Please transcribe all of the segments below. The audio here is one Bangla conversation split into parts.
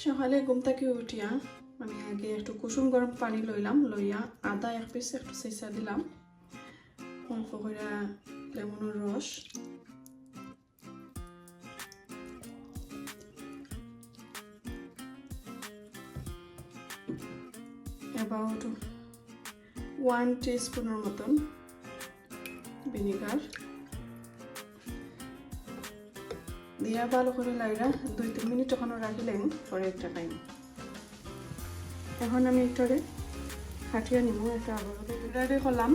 সকালে ঘুম থেকে উঠিয়া আমি আগে একটু কুসুম গরম পানি লইলাম, লইয়া আদা এক পিস একটু চেঁচা দিলাম, অল্প করে লেমনের রস, অ্যাবাউট 1 টিস্পুনের মতন ভিনিগার দিয়া ভালো করে লাইরা 2-3 মিনিট ওখানে রাখিলেন পরে একটা টাইম। এখন আমি একটারে কাটিয়ে নিব, একটা আবার রেডি করলাম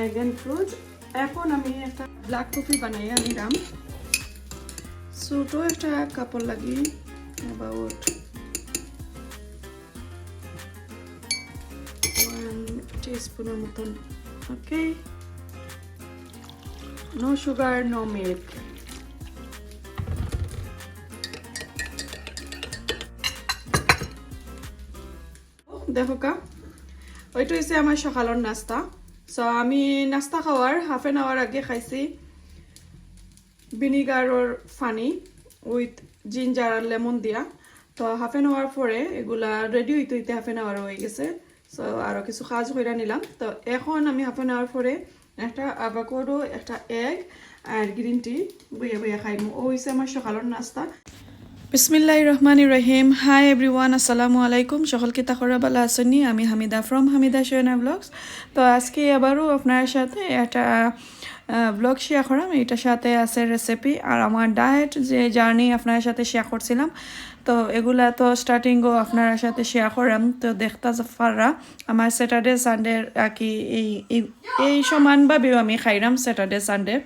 এগ এন্ড ফ্রুট। এখন আমি একটা ব্ল্যাক কফি বানাইয়া নিলাম, ছোটো একটা কাপড় লাগি অ্যাবাউট 1 টিস্পুনের মতন। ওকে, নো সুগার নো মিল্ক। দেখো কা ওইটা হচ্ছে আমার সকালের নাস্তা। সো আমি নাস্তা খাওয়ার হাফ এন আওয়ার আগে খাইছি ভিনিগারের পানি উইথ জিঞ্জার আর লেমন দিয়া। তো হাফ এন আওয়ার পরে এগুলা রেডি হইতে হইতে হাফ এন আওয়ার হয়ে গেছে। সো আরও কিছু কাজ করে নিলাম। তো এখন আমি হাফ এন আওয়ার পরে একটা আভাকাডো, একটা এগ আর গ্রিন টি বইয়া বইয়া খাইমু। ও হইছে আমার সকালের নাস্তা। বিসমিল্লাহির রহমানির রহিম। হাই এভরিওয়ান, আসসালামু আলাইকুম। সকল কি তাকরা বালা আসেনি? আমি হামিদা ফ্রম হামিদা শোনা ব্লগস। তো আজকে আবারও আপনার সাথে একটা ব্লগ শেয়ার করাম। এটার সাথে আছে রেসিপি আর আমার ডায়েট যে জার্নি আপনার সাথে শেয়ার করছিলাম। তো এগুলা তো স্টার্টিংও আপনার সাথে শেয়ার করাম। তো দেখতে পাররা আমার স্যাটারডে সানডে আর কি এই সমানভাবেও আমি খাইলাম। স্যাটারডে সানডে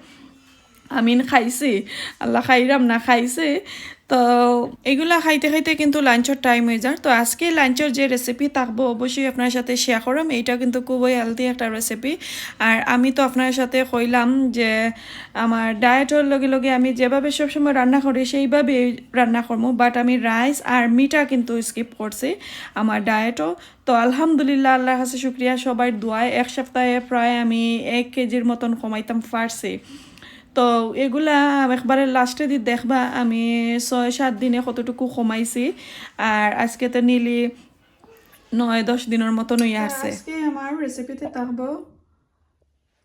আমি খাইছি, আল্লাহ খাইরাম না খাইছি। তো এগুলা খাইতে খাইতে কিন্তু লাঞ্চের টাইম হয়ে যায়। তো আজকে লাঞ্চের যে রেসিপি থাকবো অবশ্যই আপনার সাথে শেয়ার করাম। এইটা কিন্তু খুবই হেলদি একটা রেসিপি। আর আমি তো আপনার সাথে কইলাম যে আমার ডায়েটের লগে লগে আমি যেভাবে সবসময় রান্না করি সেইভাবে রান্না করবো, বাট আমি রাইস আর মিটা কিন্তু স্কিপ করছি আমার ডায়েটও। তো আলহামদুলিল্লাহ, আল্লাহর কাছে শুক্রিয়া, সবাই দোয়ায় 1 সপ্তাহে প্রায় আমি 1 কেজির মতন কমাইতাম পারছি। তো এগুলা একবারে লাস্টে দিয়ে দেখবা আমি 6-7 দিনে কতটুকু কমাইছি। আর আজকে তো নিলি 9-10 দিনের মতন হয়ে আসছে। আজকে আমার রেসিপিতে থাকবো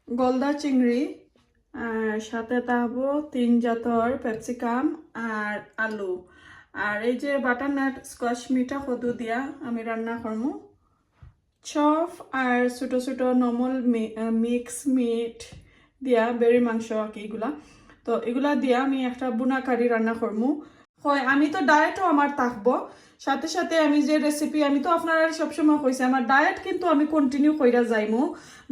গলদা চিংড়ি, আর সাথে থাকবো 3 জাতর ক্যাপসিকাম আর আলু, আর এই যে বাটারনাট স্কোয়াশ মিঠা কদু দিয়া আমি রান্না করবো, চপ আর ছোটো ছোটো নর্মাল মিক্স মিট দিয়া বেড়ি মাংস আর কি এগুলা। তো এগুলা দিয়া আমি একটা বুনা কারি রান্না করবো। হয় আমি তো ডায়েটও আমার থাকবো, সাথে সাথে আমি যে রেসিপি আমি তো আপনারা সবসময় কইছি আমার ডায়েট কিন্তু আমি কন্টিনিউ কইরা যাইমু,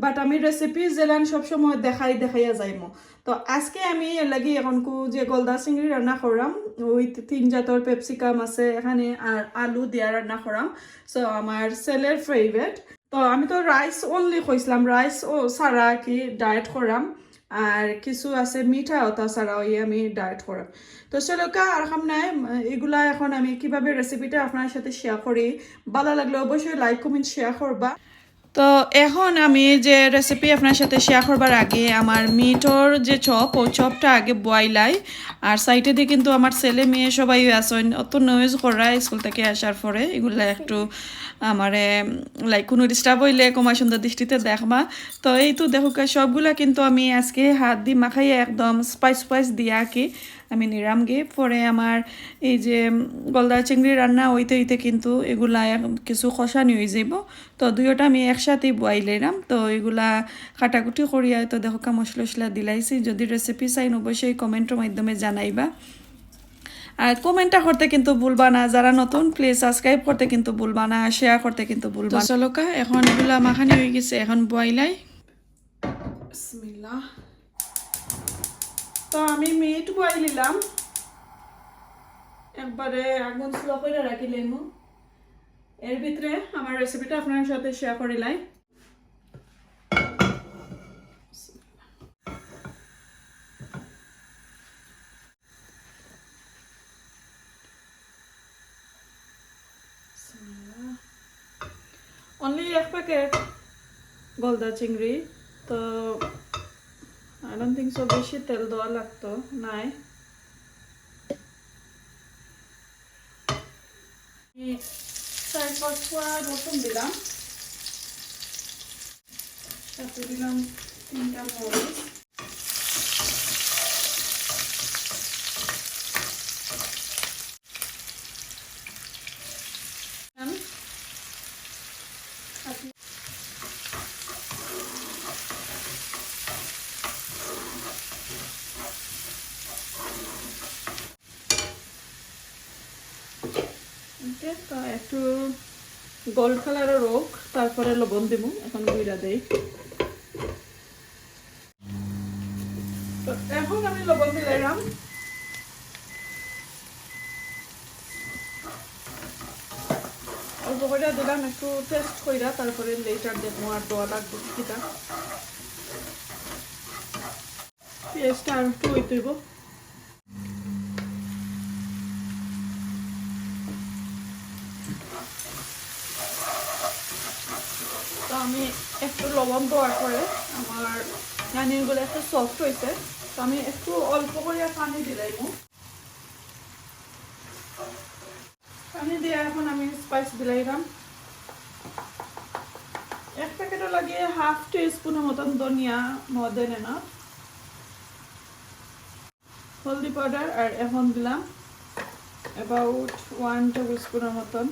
বাট আমি রেসিপি জেলান সবসময় দেখাইয়া যাইমু। তো আজকে আমি এর লাগি এখন যে গলদা চিংড়ি রান্না করাম উইথ 3 জাতর ক্যাপসিকাম আছে এখানে আর আলু দিয়া রান্না করাম। সো আমার ছেলের ফেভারিট। তো আমি তো রাইস অনলি কইছিলাম, রাইস ও সারা কি ডায়েট করাম, আর কিছু আছে মিঠা ওটা ছাড়া ওই আমি ডায়েট করাম। তো চলকা আর খাম নাই এগুলা। এখন আমি কিভাবে রেসিপিটা আপনার সাথে শেয়ার করি, ভালো লাগলে অবশ্যই লাইক কমেন্ট শেয়ার করবা। তো এখন আমি যে রেসিপি আপনার সাথে শেয়ার করবার আগে আমার মিটর যে চপ, ও চপটা আগে বয়লাই। আর সাইডে দিয়ে কিন্তু আমার ছেলে মেয়ে সবাই আসেন, অত নয়েজ করা স্কুল থেকে আসার পরে এগুলা একটু আমারে লাইক কোনো ডিস্টার্ব হইলে কমা সুন্দর দৃষ্টিতে দেখবা। তো এই তো দেখো সবগুলা কিন্তু আমি আজকে হাত দিয়ে মাখাইয়ে একদম স্পাইস দিয়া কি আমি নিরাম গে পরে আমার এই যে গলদা চিংড়ি রান্না হইতে হইতে কিন্তু এগুলা কিছু কষানি হয়ে যাব। তো দুইটা আমি একসাথেই বয়াই লইলাম। তো এগুলা কাটাকুটি করিয়া তো দেখো মশলা দিলাইছি। যদি রেসিপি চাইন অবশ্যই কমেন্টের মাধ্যমে জানাইবা। আর কমেন্টটা করতে কিন্তু ভুলবা না, যারা নতুন প্লিজ সাবস্ক্রাইব করতে কিন্তু ভুলবা না, শেয়ার করতে কিন্তু ভুলবা না। চলকা এখন এগুলা মাখানি হয়ে গেছে, এখন বয়লাই। বিসমিল্লাহ। তো আমি মিট বয়াই নিলাম, একবারে আগুন স্লো করে রাখিলাম। এর ভিতরে আমার রেসিপিটা আপনার সাথে শেয়ার করিলাই। অনলি 1 প্যাকেট গলদা চিংড়ি। তো আই ডোন্ট থিঙ্ক সো বেশি তেল দেওয়া লাগতো নাই। চার-পাঁচ কোয়া রসুন দিলাম, সাথে দিলাম 3টা মরিচ, একটু গোল্ড কালারের হোক, তারপরে লবণ দিব। এখন গুঁড়া দেই, এখন আমি লবণ দিলাম। অল্প করে দিলাম, একটু টেস্ট কইরা তারপরে লেটার দেখবো আর দেওয়া লাগবে কিটা। পেঁয়াজটা আর একটু হইতে হইব। তো আমি একটু লবণ দেওয়ার পরে আমার নানিগুলো একটু সফট হয়েছে, তো আমি একটু অল্প করে পানি দিলাম। পানি দিয়ে এখন আমি স্পাইস দিলাম। 1 প্যাকেটও লাগিয়ে হাফ টিস্পুনের মতন ধনিয়া মদেন না, হলদি পাউডার, আর এখন দিলাম অ্যাবাউট 1 টেবিল স্পুনের মতন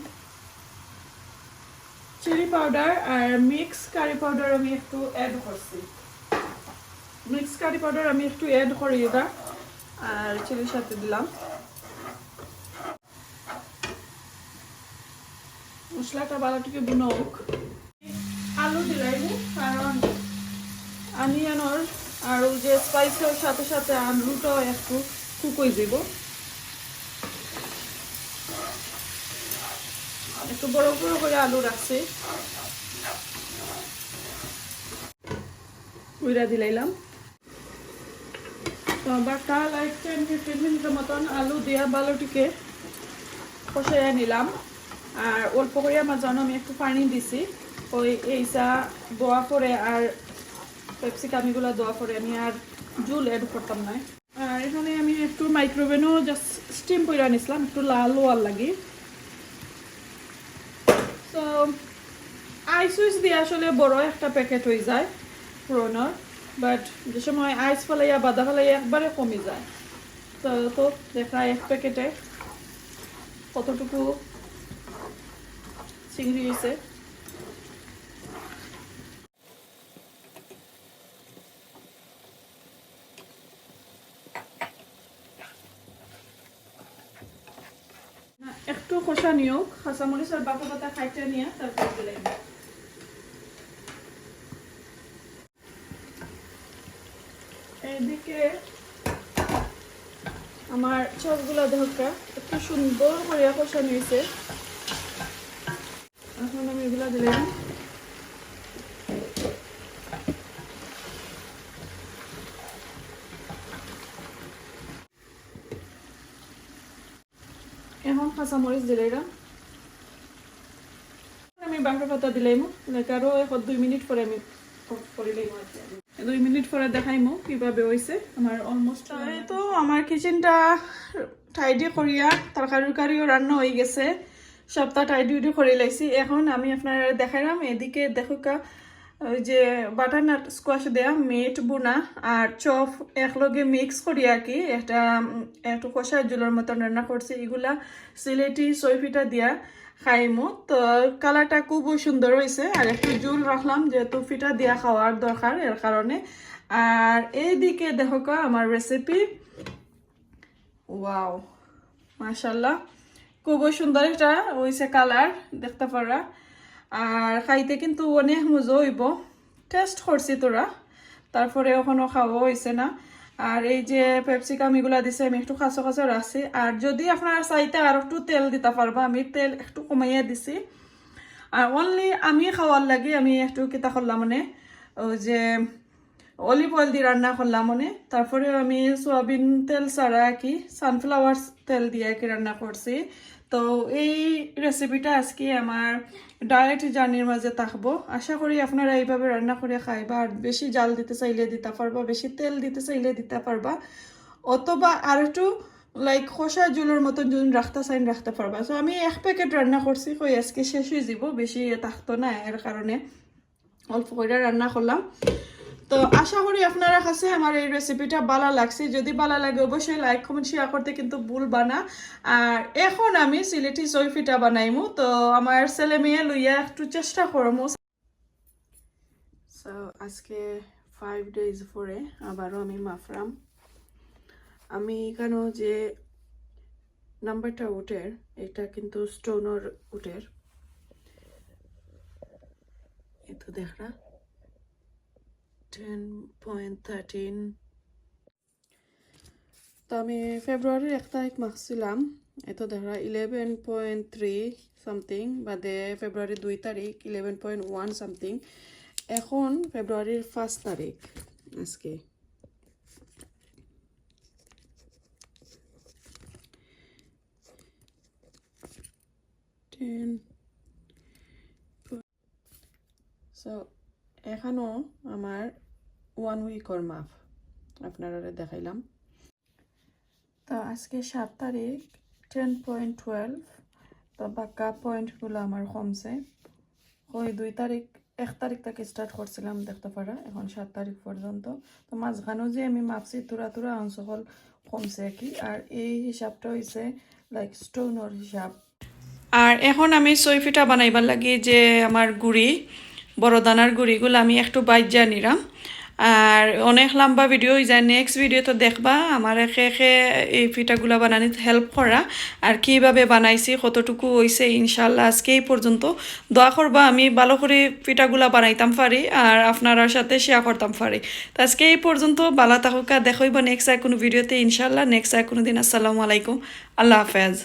চিলি পাউডার, আর মিক্স কারি পাউডার আমি একটু অ্যাড করছি। মিক্স কারি পাউডার আমি একটু অ্যাড করি এটা, আর চিলির সাথে দিলাম। মশলাটা ভালোটিকে বুনো হোক। আলু দিলাম, কারণ অনিয়নের আর যে স্পাইসের সাথে সাথে আলুটাও একটু কুক হয়ে যাব। একটু বড় বড় করে আলু রাখছি, উইরা দিলাম। তো বাটা লাইক 10-15 মিনিটের মতন আলু দিয়া বালুটিকে কষাইয়া নিলাম। আর অল্প করে আমার জন্য আমি একটু পানি দিছি, ওই এইসা দোয়া করে আর ক্যাপসিকামগুলো দোয়া করে আমি আর জুল অ্যাড করতাম না। আর এখানে আমি একটু মাইক্রোওভেনও জাস্ট স্টিম করে নিছিলাম, একটু লাল হওয়ার লাগে। তো আইস উইস দিয়ে আসলে বড় একটা প্যাকেট হয়ে যায় পুরোনোর, বাট যে সময় আইস ফেলাইয়া বাদা ফেলাইয়া একবারে কমে যায়। তো দেখা 1 প্যাকেটে কতটুকু চিংড়ি হয়েছে। একটু কষা নিও, কাঁচামরিচ আর বাটা বাটা খাইতে নিয়ে তারপর দিলাম। এদিকে আমার সবগুলা দেখা একটু সুন্দর করে কষা নিয়েছে। এখন আমি এগুলা দিলাম। এখন কাঁচামরিচ দিলাম, আমি বাটা পাতা দিলাম। আরো 2 মিনিট পরে আমি 2 মিনিট পরে দেখাইমো কিভাবে হয়েছে আমার অলমোস্ট। তো আমার কিচেনটা টাইডি করিয়া তরকারিও রান্না হয়ে গেছে, সবটা টাইডি করে লাইছি। এখন আমি আপনারা দেখাইলাম। এদিকে দেখো ওই যে বাটারনাট স্কোয়াশ দেয়া মেট বোনা আর চপ একলগে মিক্স করি আর কি একটা একটু কষা জুলের মতন রান্না করছি। এগুলা সিলেটি সইফিটা দিয়া খাইমু। তো কালারটা খুবই সুন্দর হয়েছে, আর একটু জুল রাখলাম যেহেতু ফিটা দিয়া খাওয়ার দরকার এর কারণে। আর এইদিকে দেখো আমার রেসিপি, ওয়াও মাশাল্লাহ খুবই সুন্দর একটা হয়েছে কালার দেখতে পারা। আর খাইতে কিন্তু অনেক মজা হইব। টেস্ট করছি তোরা, তারপরে ওখানেও খাওয়া হয়েছে না। আর এই যে ক্যাপসিকাম এগুলা দিছে আমি একটু কাঁচা কাঁচা রাখছি। আর যদি আপনারা চাইতে আর একটু তেল দিতে পারবা, আমি তেল একটু কমাইয়া দিছি। আর অনলি আমি খাওয়ার লাগে আমি একটু কিতা করলাম মানে ওই যে অলিভ অয়েল দিয়ে রান্না করলাম মানে। তারপরে আমি সয়াবিন তেল ছাড়া কি সানফ্লাওয়ার তেল দিয়ে কি রান্না করছি। তো এই রেসিপিটা আজকে আমার ডায়েট জার্নির মাঝে থাকবো। আশা করি আপনারা এইভাবে রান্না করে খাইবা। আর বেশি জাল দিতে চাইলে দিতে পারবা, বেশি তেল দিতে চাইলে দিতে পারবা, অথবা আর একটু লাইক খোসা জুলের মতন যদি রাখতে চাইন রাখতে পারবা। সো আমি 1 প্যাকেট রান্না করছি, কই আজকে শেষ হয়ে যাব, বেশি থাকতো না, এর কারণে অল্প করে রান্না করলাম। তো আশা করি আপনারা কাছে আমার এই রেসিপিটা ভালো লাগছে। যদি ভালো লাগে অবশ্যই লাইক কমেন্ট শেয়ার করতে কিন্তু ভুলবা না। আর এখন আমি সিলেটি সইফিটা বানাইমু, তো আমার ছেলে মেয়ে লইয়া একটু চেষ্টা করবো। সো আজকে 5 days পরে আবারও আমি মাফরাম। আমি এখানে যে নাম্বারটা উটের, এটা কিন্তু স্টোনের উটের, এই তো দেখরা 10.13। তো আমি ফেব্রুয়ারির 1 তারিখ মাখছিলাম, এত দেখা 11.3 সামথিং, বাদে ফেব্রুয়ারির 2 তারিখ 11.1 সামথিং, এখন ফেব্রুয়ারির 1 তারিখ আজকে। সো এখানেও আমার 1 উইকর মাপ আপনারা দেখাইলাম। তো আজকে 7 তারিখ 10.12। তো বাক্কা পয়েন্টগুলো আমার কমছে, ওই 2 তারিখ 1 তারিখ থেকে স্টার্ট করছিলাম দেখতে পারা, এখন 7 তারিখ পর্যন্ত। তো মাঝখানেও যে আমি মাপছি তুরা তুরা অংশ হল কমছে কি। আর এই হিসাবটা হয়েছে লাইক স্টোনের হিসাব। আর এখন আমি সইফিটা বানাইবার লাগি যে আমার গুড়ি, বড় দানার গুড়িগুলো আমি একটু বাইজা নিলাম। আর অনেক লম্বা ভিডিও হয়ে যায়, নেক্সট ভিডিও তো দেখবা আমার একে একে এই পিঠাগুলো বানানিতে হেল্প করা আর কীভাবে বানাইছি কতটুকু হয়েছে। ইনশাল্লাহ আজকে এই পর্যন্ত দোয়া করবা আমি ভালো করে পিঠাগুলো বানাইতাম পারি আর আপনার সাথে শেয়ার করতাম পারি। তো আজকে এই পর্যন্ত ভালো থাকুক, দেখাইবা নেক্সট কোনো ভিডিওতে ইনশাল্লাহ, নেক্সট কোনো দিন। আসসালামু আলাইকুম, আল্লাহ হাফেজ।